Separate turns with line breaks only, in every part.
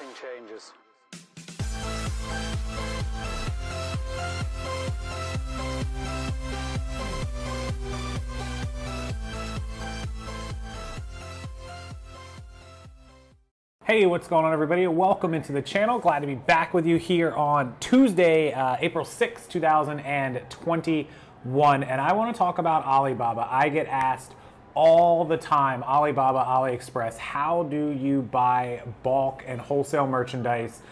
Nothing changes.
Hey, what's going on, everybody? Welcome into the channel. Glad to be back with you here on Tuesday, April 6, 2021. And I want to talk about Alibaba. I get asked all the time, Alibaba, AliExpress, how do you buy bulk and wholesale merchandise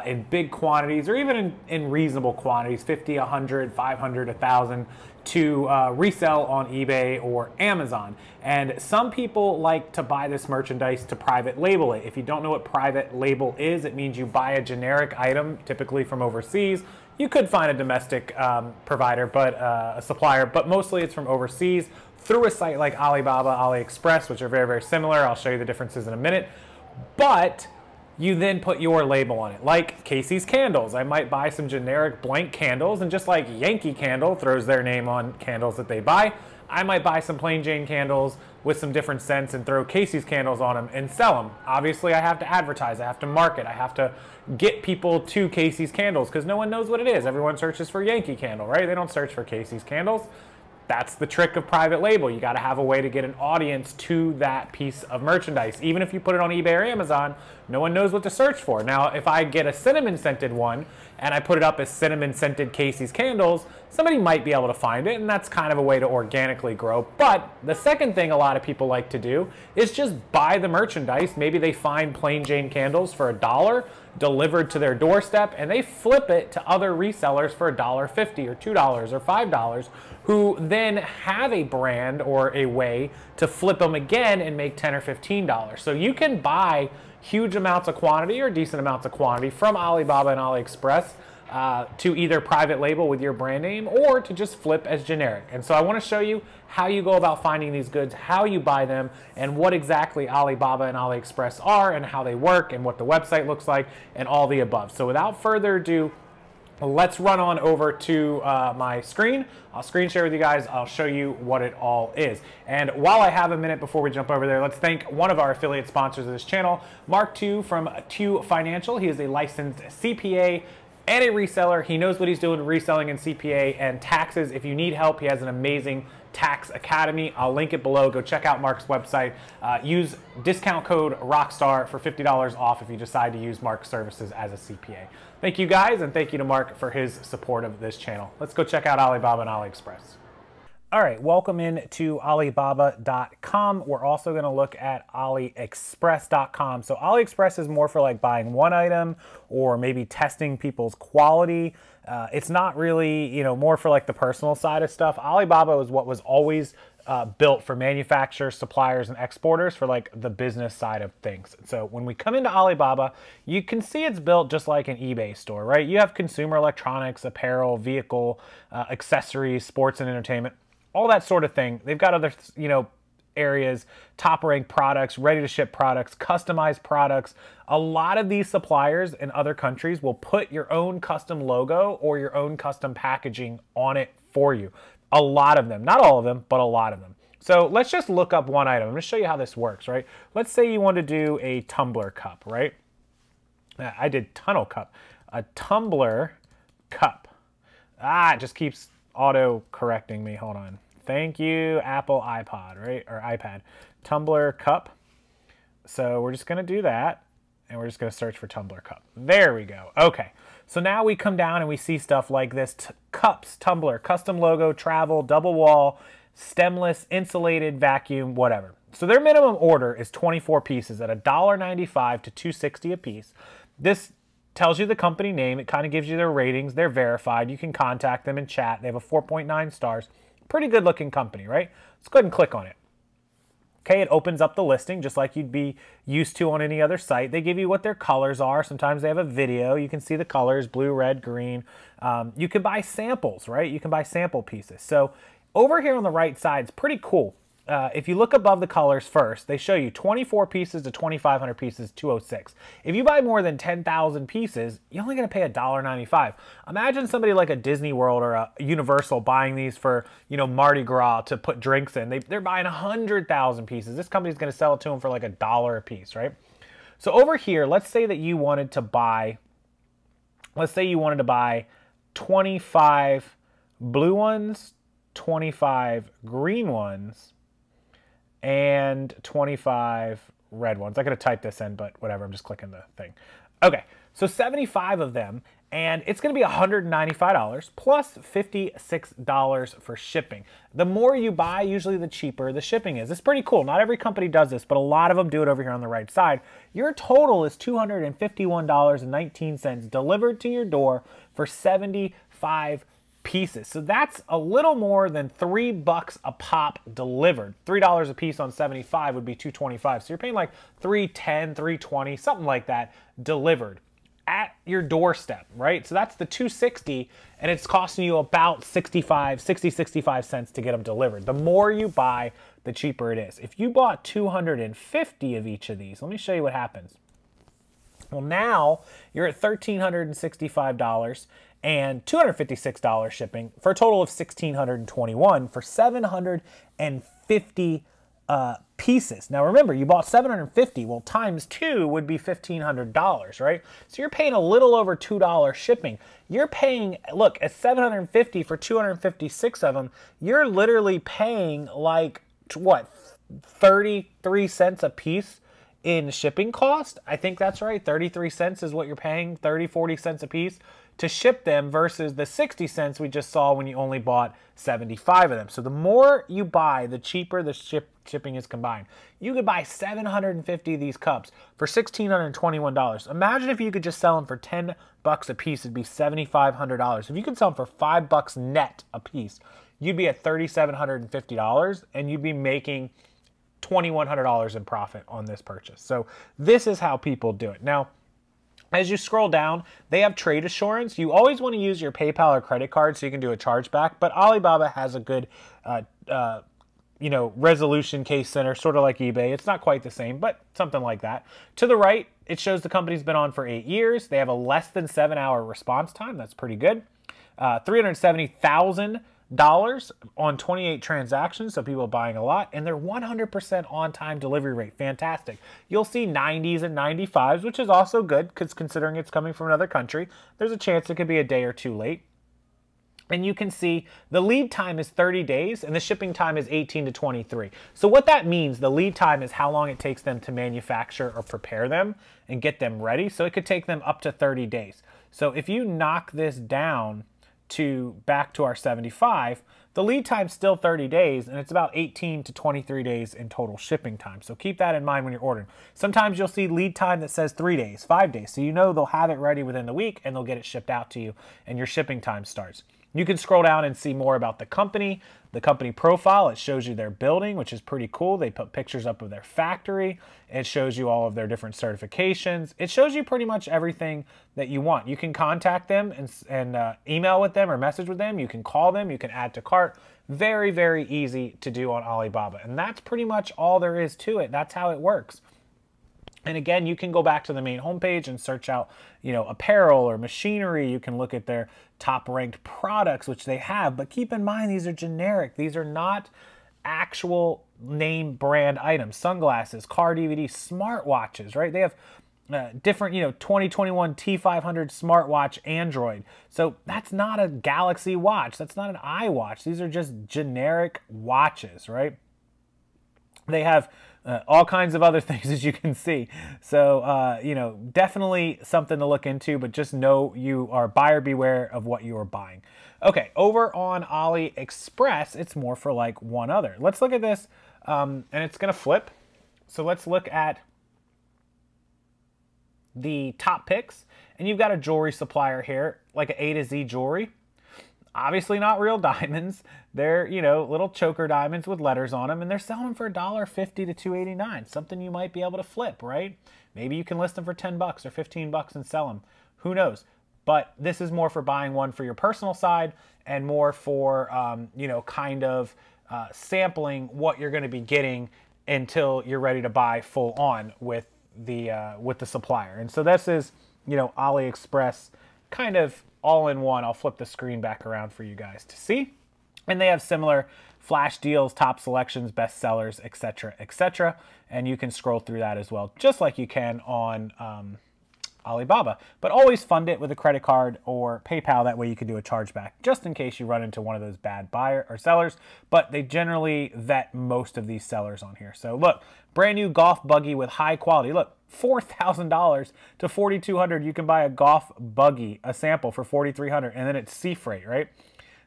in big quantities, or even in reasonable quantities, 50, 100, 500, 1,000, to resell on eBay or Amazon. And some people like to buy this merchandise to private label it. If you don't know what private label is, it means you buy a generic item, typically from overseas. You could find a domestic provider, but a supplier, but mostly it's from overseas through a site like Alibaba, AliExpress, which are very, very similar. I'll show you the differences in a minute. But you then put your label on it, like Casey's Candles. I might buy some generic blank candles, and just like Yankee Candle throws their name on candles that they buy, I might buy some plain Jane candles with some different scents and throw Casey's Candles on them and sell them. Obviously, I have to advertise, I have to market, I have to get people to Casey's Candles because no one knows what it is. Everyone searches for Yankee Candle, right? They don't search for Casey's Candles. That's the trick of private label. You got to have a way to get an audience to that piece of merchandise. Even if you put it on eBay or Amazon, no one knows what to search for. Now, if I get a cinnamon scented one and I put it up as cinnamon scented Casey's Candles, somebody might be able to find it, and that's kind of a way to organically grow. But the second thing a lot of people like to do is just buy the merchandise. Maybe they find plain Jane candles for $1 delivered to their doorstep, and they flip it to other resellers for $1.50 or $2 or $5, who then have a brand or a way to flip them again and make $10 or $15. So you can buy huge amounts of quantity or decent amounts of quantity from Alibaba and AliExpress to either private label with your brand name or to just flip as generic. And so I want to show you how you go about finding these goods, how you buy them, and what exactly Alibaba and AliExpress are and how they work and what the website looks like and all the above. So without further ado, let's run on over to my screen. I'll screen share with you guys. I'll show you what it all is. And while I have a minute before we jump over there, let's thank one of our affiliate sponsors of this channel, Mark Tu from Tu Financial. He is a licensed CPA and a reseller. He knows what he's doing reselling in CPA and taxes. If you need help, he has an amazing tax academy. I'll link it below. Go check out Mark's website. Use discount code ROCKSTAR for $50 off if you decide to use Mark's services as a CPA. Thank you guys, and thank you to Mark for his support of this channel. Let's go check out Alibaba and AliExpress. All right, welcome in to Alibaba.com. We're also going to look at AliExpress.com. So AliExpress is more for like buying one item or maybe testing people's quality. It's not really, more for like the personal side of stuff. Alibaba was what was always built for manufacturers, suppliers, and exporters for like the business side of things. So when we come into Alibaba, you can see it's built just like an eBay store, right? You have consumer electronics, apparel, vehicle, accessories, sports and entertainment, all that sort of thing. They've got other, areas, top ranked products, ready to ship products, customized products. A lot of these suppliers in other countries will put your own custom logo or your own custom packaging on it for you. A lot of them, not all of them, but a lot of them. So let's just look up one item. I'm going to show you how this works, right? Let's say you want to do a tumbler cup, right? I did tunnel cup. A tumbler cup. It just keeps auto correcting me. Hold on. Thank you, Apple iPod, right? Or iPad. Tumbler cup. So we're just going to do that, and we're just going to search for tumbler cup. There we go. Okay. So now we come down and we see stuff like this. Cups, tumbler, custom logo, travel, double wall, stemless, insulated, vacuum, whatever. So their minimum order is 24 pieces at $1.95 to $2.60 a piece. This tells you the company name. It kind of gives you their ratings. They're verified. You can contact them and chat. They have a 4.9 stars. Pretty good looking company, right? Let's go ahead and click on it. Okay, it opens up the listing just like you'd be used to on any other site. They give you what their colors are. Sometimes they have a video. You can see the colors, blue, red, green. You can buy samples, right? You can buy sample pieces. So over here on the right side, it's pretty cool. If you look above the colors first, they show you 24 pieces to 2,500 pieces, $206. If you buy more than 10,000 pieces, you're only going to pay $1.95. Imagine somebody like a Disney World or a Universal buying these for, Mardi Gras to put drinks in. They're buying 100,000 pieces. This company's going to sell it to them for like $1 a piece, right? So over here, let's say that you wanted to buy, 25 blue ones, 25 green ones, and 25 red ones. I could have typed this in, but whatever, I'm just clicking the thing. Okay, so 75 of them, and it's gonna be $195 plus $56 for shipping. The more you buy, usually the cheaper the shipping is. It's pretty cool. Not every company does this, but a lot of them do it over here on the right side. Your total is $251.19 delivered to your door for 75 pieces. So that's a little more than $3 a pop delivered. $3 a piece on 75 would be $225. So you're paying like $310, $320, something like that delivered at your doorstep, right? So that's the $260, and it's costing you about 65 cents to get them delivered. The more you buy, the cheaper it is. If you bought 250 of each of these, let me show you what happens. Well, now you're at $1,365 and $256 shipping for a total of $1,621 for 750 pieces. Now remember, you bought 750. Well, times 2 would be $1,500, right? So you're paying a little over $2 shipping. You're paying, look, at 750 for 256 of them, you're literally paying like, what, 33 cents a piece in shipping cost? I think that's right. 33 cents is what you're paying, 30, 40 cents a piece to ship them versus the 60 cents we just saw when you only bought 75 of them. So the more you buy, the cheaper the shipping is combined. You could buy 750 of these cups for $1,621. Imagine if you could just sell them for 10 bucks a piece, it'd be $7,500. If you could sell them for $5 net a piece, you'd be at $3,750 and you'd be making $2,100 in profit on this purchase. So this is how people do it. Now, as you scroll down, they have trade assurance. You always want to use your PayPal or credit card so you can do a chargeback, but Alibaba has a good resolution case center, sort of like eBay. It's not quite the same, but something like that. To the right, it shows the company's been on for 8 years. They have a less than 7-hour response time. That's pretty good. $370,000 on 28 transactions, so people are buying a lot, and they're 100% on-time delivery rate. Fantastic. You'll see 90s and 95s, which is also good because considering it's coming from another country, there's a chance it could be a day or two late. And you can see the lead time is 30 days and the shipping time is 18 to 23. So what that means, the lead time is how long it takes them to manufacture or prepare them and get them ready. So it could take them up to 30 days. So if you knock this down back to our 75, the lead time's still 30 days and it's about 18 to 23 days in total shipping time. So keep that in mind when you're ordering. Sometimes you'll see lead time that says 3 days, 5 days. So you know they'll have it ready within the week and they'll get it shipped out to you and your shipping time starts. You can scroll down and see more about the company profile. It shows you their building, which is pretty cool. They put pictures up of their factory. It shows you all of their different certifications. It shows you pretty much everything that you want. You can contact them and email with them or message with them. You can call them. You can add to cart. Very, very easy to do on Alibaba. And that's pretty much all there is to it. That's how it works. And again, you can go back to the main homepage and search out, apparel or machinery. You can look at their top ranked products, which they have, but keep in mind, these are generic. These are not actual name brand items. Sunglasses, car DVDs, smartwatches, right? They have different, 2021 T500 smartwatch Android. So that's not a Galaxy watch. That's not an iWatch. These are just generic watches, right? They have all kinds of other things, as you can see. So, definitely something to look into, but just know you are buyer beware of what you are buying. Okay, over on AliExpress, it's more for like one other. Let's look at this, and it's going to flip. So let's look at the top picks, and you've got a jewelry supplier here, like an A to Z jewelry. Obviously not real diamonds. They're, little choker diamonds with letters on them, and they're selling them for $1.50 to $2.89. Something you might be able to flip, right? Maybe you can list them for 10 bucks or 15 bucks and sell them. Who knows? But this is more for buying one for your personal side and more for, sampling what you're going to be getting until you're ready to buy full on with the supplier. And so this is, AliExpress kind of all in one. I'll flip the screen back around for you guys to see. And they have similar flash deals, top selections, best sellers, etc., etc. And you can scroll through that as well, just like you can on Alibaba. But always fund it with a credit card or PayPal. That way you can do a chargeback just in case you run into one of those bad buyer or sellers. But they generally vet most of these sellers on here. So look, brand new golf buggy with high quality. Look, $4,000 to $4,200. You can buy a golf buggy, a sample for $4,300, and then it's sea freight, right?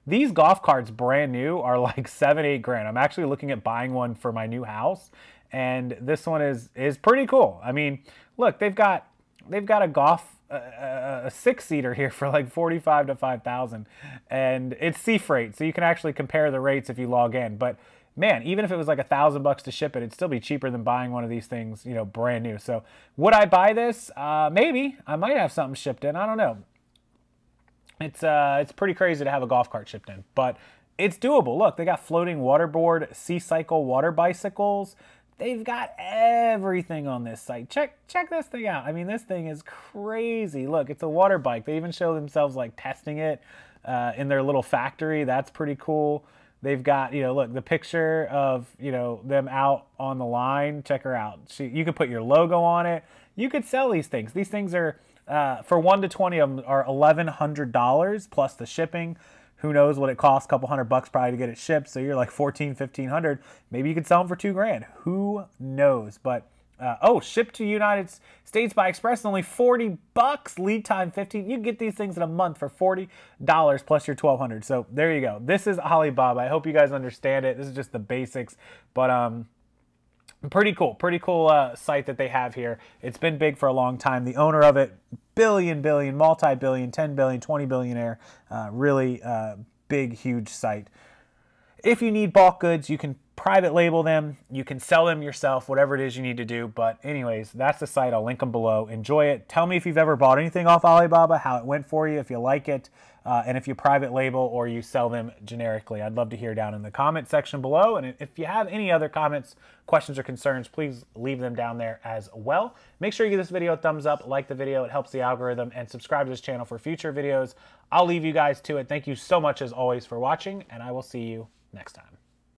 These golf carts brand new are like 7-8 grand. I'm actually looking at buying one for my new house, and this one is pretty cool. I mean, look, they've got a golf a 6-seater here for like $45,000 to $5,000, and it's sea freight, so you can actually compare the rates if you log in. But man, even if it was like $1,000 to ship it, it'd still be cheaper than buying one of these things, you know, brand new. So would I buy this? Maybe. I might have something shipped in. I don't know. It's pretty crazy to have a golf cart shipped in, but it's doable. Look, they got floating waterboard, sea cycle water bicycles. They've got everything on this site. Check this thing out. I mean, this thing is crazy. Look, it's a water bike. They even show themselves like testing it in their little factory. That's pretty cool. They've got, you know, look, the picture of, you know, them out on the line. Check her out. You could put your logo on it. You could sell these things. These things are, for 1 to 20 of them, are $1,100 plus the shipping. Who knows what it costs? A couple $100 probably to get it shipped. So you're like $1,400-1,500. Maybe you could sell them for $2 grand. Who knows? But oh, shipped to United States by Express, only $40. Lead time 15. You can get these things in a month for $40 plus your $1,200. So there you go. This is Alibaba. I hope you guys understand it. This is just the basics, but pretty cool site that they have here. It's been big for a long time. The owner of it, billion, multi-billion, 10 billion, 20 billionaire, really big, huge site. If you need bulk goods, you can private label them. You can sell them yourself, whatever it is you need to do. But anyways, that's the site. I'll link them below. Enjoy it. Tell me if you've ever bought anything off Alibaba, how it went for you, if you like it, and if you private label or you sell them generically. I'd love to hear down in the comment section below. And if you have any other comments, questions, or concerns, please leave them down there as well. Make sure you give this video a thumbs up, like the video. It helps the algorithm, and subscribe to this channel for future videos. I'll leave you guys to it. Thank you so much as always for watching, and I will see you next time.